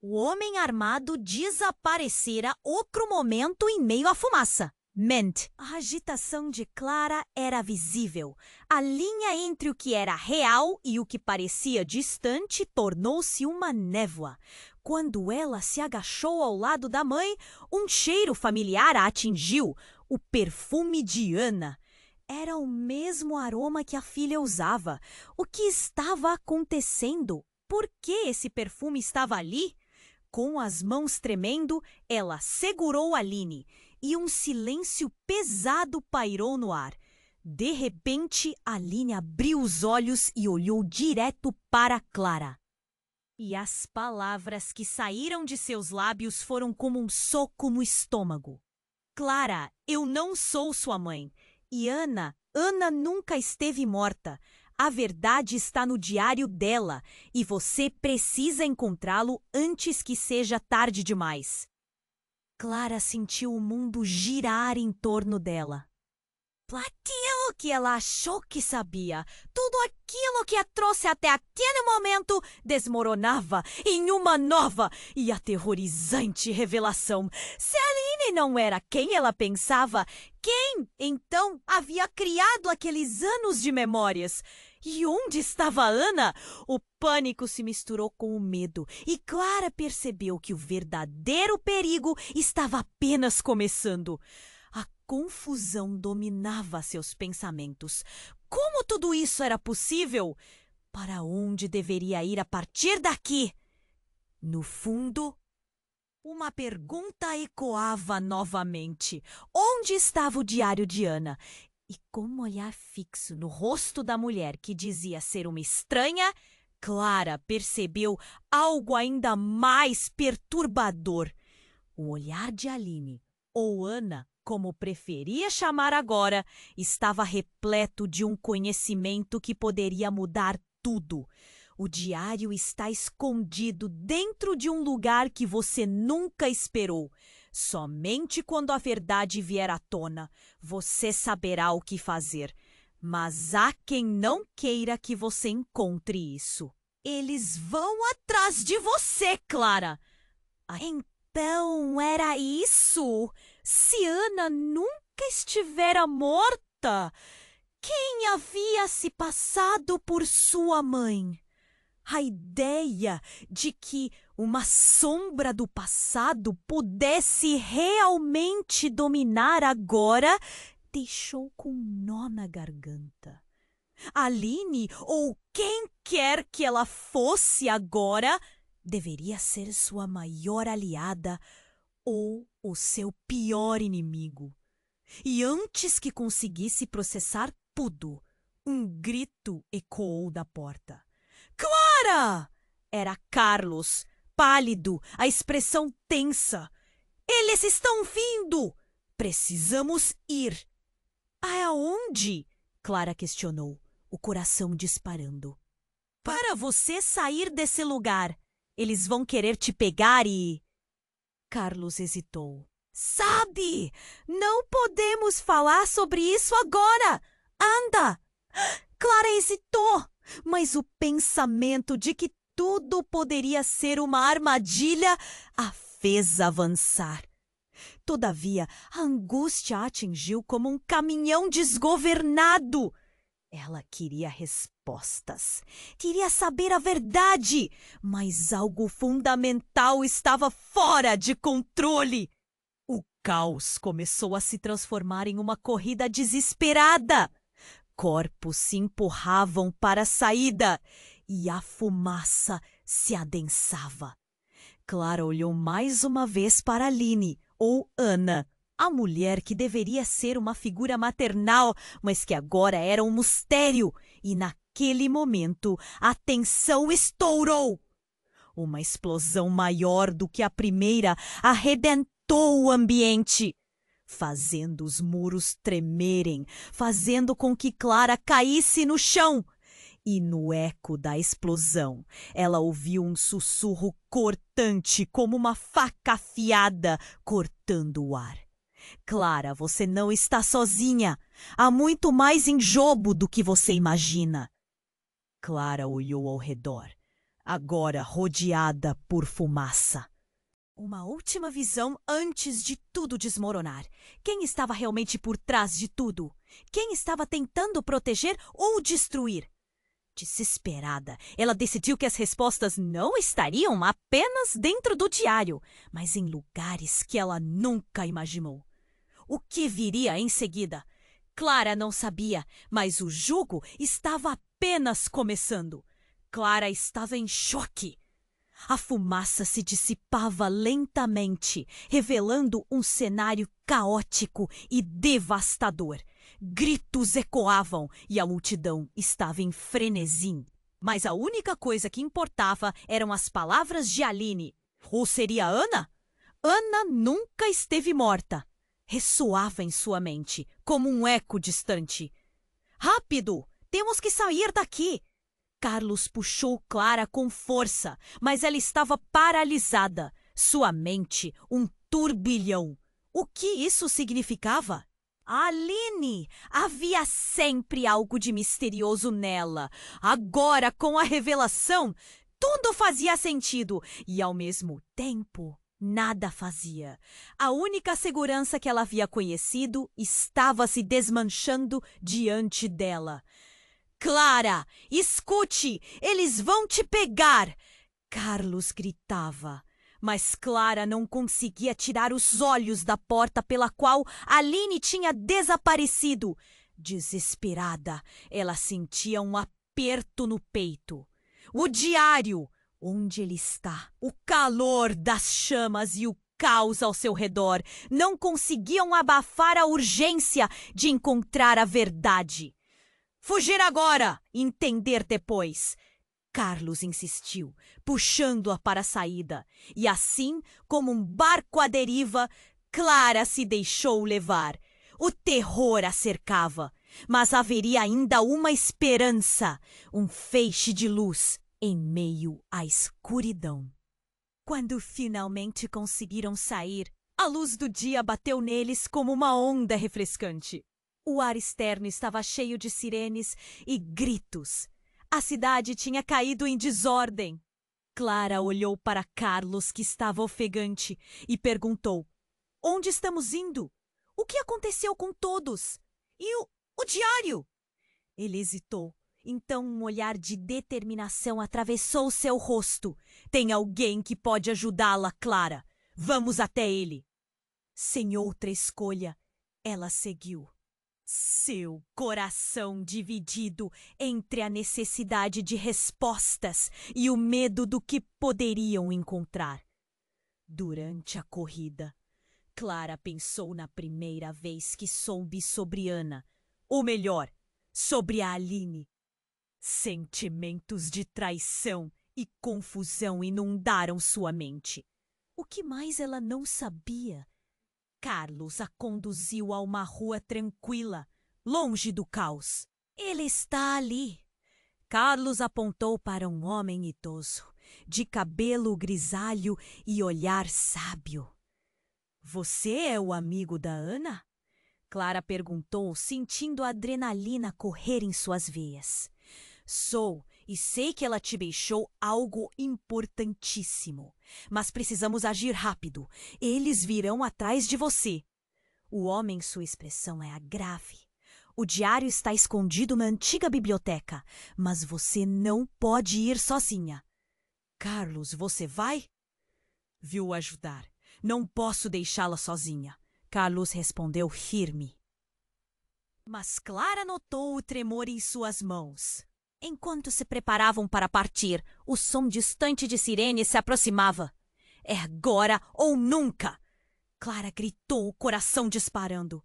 O homem armado desaparecera outro momento em meio à fumaça. Mente. A agitação de Clara era visível. A linha entre o que era real e o que parecia distante tornou-se uma névoa. Quando ela se agachou ao lado da mãe, um cheiro familiar a atingiu, o perfume de Ana. Era o mesmo aroma que a filha usava. O que estava acontecendo? Por que esse perfume estava ali? Com as mãos tremendo, ela segurou Aline e um silêncio pesado pairou no ar. De repente, Aline abriu os olhos e olhou direto para Clara. E as palavras que saíram de seus lábios foram como um soco no estômago. Clara, eu não sou sua mãe. E Ana nunca esteve morta. A verdade está no diário dela e você precisa encontrá-lo antes que seja tarde demais. Clara sentiu o mundo girar em torno dela. Aquilo que ela achou que sabia, tudo aquilo que a trouxe até aquele momento, desmoronava em uma nova e aterrorizante revelação. Se Aline não era quem ela pensava, quem, então, havia criado aqueles anos de memórias? E onde estava Ana? O pânico se misturou com o medo e Clara percebeu que o verdadeiro perigo estava apenas começando. A confusão dominava seus pensamentos. Como tudo isso era possível? Para onde deveria ir a partir daqui? No fundo, uma pergunta ecoava novamente. Onde estava o diário de Ana? E com um olhar fixo no rosto da mulher que dizia ser uma estranha, Clara percebeu algo ainda mais perturbador. O olhar de Aline, ou Ana, como preferia chamar agora, estava repleto de um conhecimento que poderia mudar tudo. O diário está escondido dentro de um lugar que você nunca esperou. Somente quando a verdade vier à tona, você saberá o que fazer. Mas há quem não queira que você encontre isso. Eles vão atrás de você, Clara. Então era isso? Se Ana nunca estivera morta, quem havia se passado por sua mãe? A ideia de que uma sombra do passado pudesse realmente dominar agora deixou com um nó na garganta. Aline, ou quem quer que ela fosse agora, deveria ser sua maior aliada ou o seu pior inimigo. E antes que conseguisse processar tudo, um grito ecoou da porta. Clara! Era Carlos, pálido, a expressão tensa. Eles estão vindo! Precisamos ir. Aonde? Clara questionou, o coração disparando. Para você sair desse lugar. Eles vão querer te pegar e... Carlos hesitou. Sabe, não podemos falar sobre isso agora. Anda! Clara hesitou, mas o pensamento de que tudo poderia ser uma armadilha a fez avançar. Todavia, a angústia a atingiu como um caminhão desgovernado. Ela queria respostas, queria saber a verdade, mas algo fundamental estava fora de controle. O caos começou a se transformar em uma corrida desesperada. Corpos se empurravam para a saída e a fumaça se adensava. Clara olhou mais uma vez para Aline, ou Ana, a mulher que deveria ser uma figura maternal, mas que agora era um mistério. E naquele momento a tensão estourou. Uma explosão maior do que a primeira arrebentou o ambiente, fazendo os muros tremerem, fazendo com que Clara caísse no chão. E no eco da explosão, ela ouviu um sussurro cortante como uma faca afiada cortando o ar. Clara, você não está sozinha. Há muito mais em jogo do que você imagina. Clara olhou ao redor, agora rodeada por fumaça. Uma última visão antes de tudo desmoronar. Quem estava realmente por trás de tudo? Quem estava tentando proteger ou destruir? Desesperada, ela decidiu que as respostas não estariam apenas dentro do diário, mas em lugares que ela nunca imaginou. O que viria em seguida? Clara não sabia, mas o jugo estava apenas começando. Clara estava em choque. A fumaça se dissipava lentamente, revelando um cenário caótico e devastador. Gritos ecoavam e a multidão estava em frenesi. Mas a única coisa que importava eram as palavras de Aline. Ou seria Ana? Ana nunca esteve morta. Ressoava em sua mente, como um eco distante. Rápido! Temos que sair daqui! Carlos puxou Clara com força, mas ela estava paralisada. Sua mente, um turbilhão. O que isso significava? Aline! Havia sempre algo de misterioso nela. Agora, com a revelação, tudo fazia sentido e, ao mesmo tempo, nada fazia. A única segurança que ela havia conhecido estava se desmanchando diante dela. Clara, escute! Eles vão te pegar! Carlos gritava. Mas Clara não conseguia tirar os olhos da porta pela qual Aline tinha desaparecido. Desesperada, ela sentia um aperto no peito. O diário! Onde ele está? O calor das chamas e o caos ao seu redor não conseguiam abafar a urgência de encontrar a verdade. Fugir agora, entender depois. Carlos insistiu, puxando-a para a saída. E assim, como um barco à deriva, Clara se deixou levar. O terror a cercava, mas haveria ainda uma esperança, um feixe de luz em meio à escuridão. Quando finalmente conseguiram sair, a luz do dia bateu neles como uma onda refrescante. O ar externo estava cheio de sirenes e gritos. A cidade tinha caído em desordem. Clara olhou para Carlos, que estava ofegante, e perguntou: Onde estamos indo? O que aconteceu com todos? E o diário? Ele hesitou. Então um olhar de determinação atravessou seu rosto. Tem alguém que pode ajudá-la, Clara. Vamos até ele. Sem outra escolha, ela seguiu. Seu coração dividido entre a necessidade de respostas e o medo do que poderiam encontrar. Durante a corrida, Clara pensou na primeira vez que soube sobre Ana, ou melhor, sobre a Aline. Sentimentos de traição e confusão inundaram sua mente. O que mais ela não sabia? Carlos a conduziu a uma rua tranquila, longe do caos. Ele está ali. Carlos apontou para um homem idoso, de cabelo grisalho e olhar sábio. Você é o amigo da Ana? Clara perguntou, sentindo a adrenalina correr em suas veias. Sou, e sei que ela te deixou algo importantíssimo. Mas precisamos agir rápido. Eles virão atrás de você. O homem, sua expressão é grave. O diário está escondido na antiga biblioteca, mas você não pode ir sozinha. Carlos, você vai? Viu ajudar. Não posso deixá-la sozinha. Carlos respondeu firme. Mas Clara notou o tremor em suas mãos. Enquanto se preparavam para partir, o som distante de sirene se aproximava. É agora ou nunca! Clara gritou, o coração disparando.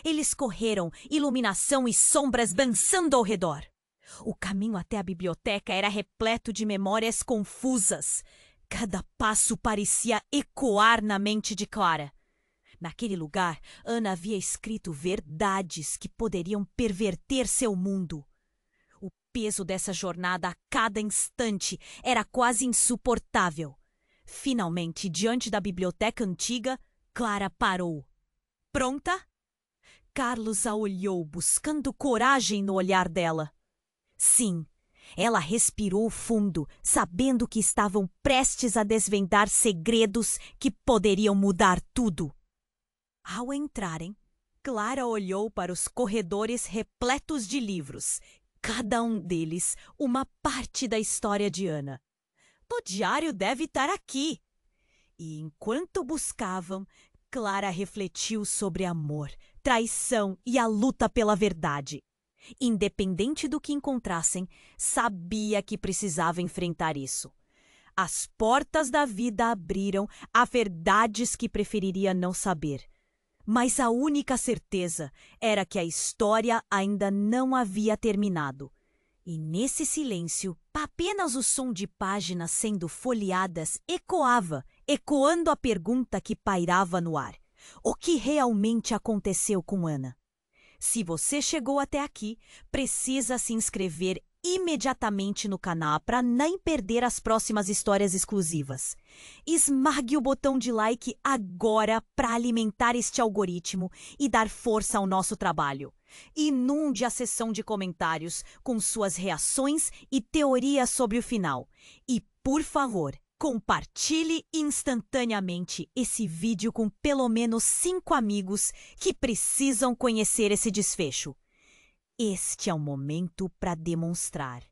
Eles correram, iluminação e sombras dançando ao redor. O caminho até a biblioteca era repleto de memórias confusas. Cada passo parecia ecoar na mente de Clara. Naquele lugar, Ana havia escrito verdades que poderiam perverter seu mundo. O peso dessa jornada a cada instante era quase insuportável. Finalmente, diante da biblioteca antiga, Clara parou. Pronta? Carlos a olhou, buscando coragem no olhar dela. Sim, ela respirou fundo, sabendo que estavam prestes a desvendar segredos que poderiam mudar tudo. Ao entrarem, Clara olhou para os corredores repletos de livros, cada um deles uma parte da história de Ana. O diário deve estar aqui. E enquanto buscavam, Clara refletiu sobre amor, traição e a luta pela verdade. Independente do que encontrassem, sabia que precisava enfrentar isso. As portas da vida abriram a verdades que preferiria não saber. Mas a única certeza era que a história ainda não havia terminado. E nesse silêncio, apenas o som de páginas sendo folheadas ecoando a pergunta que pairava no ar. O que realmente aconteceu com Ana? Se você chegou até aqui, precisa se inscrever imediatamente no canal para não perder as próximas histórias exclusivas. Esmague o botão de like agora para alimentar este algoritmo e dar força ao nosso trabalho. Inunde a seção de comentários com suas reações e teorias sobre o final. E, por favor, compartilhe instantaneamente esse vídeo com pelo menos 5 amigos que precisam conhecer esse desfecho. Este é o momento para demonstrar.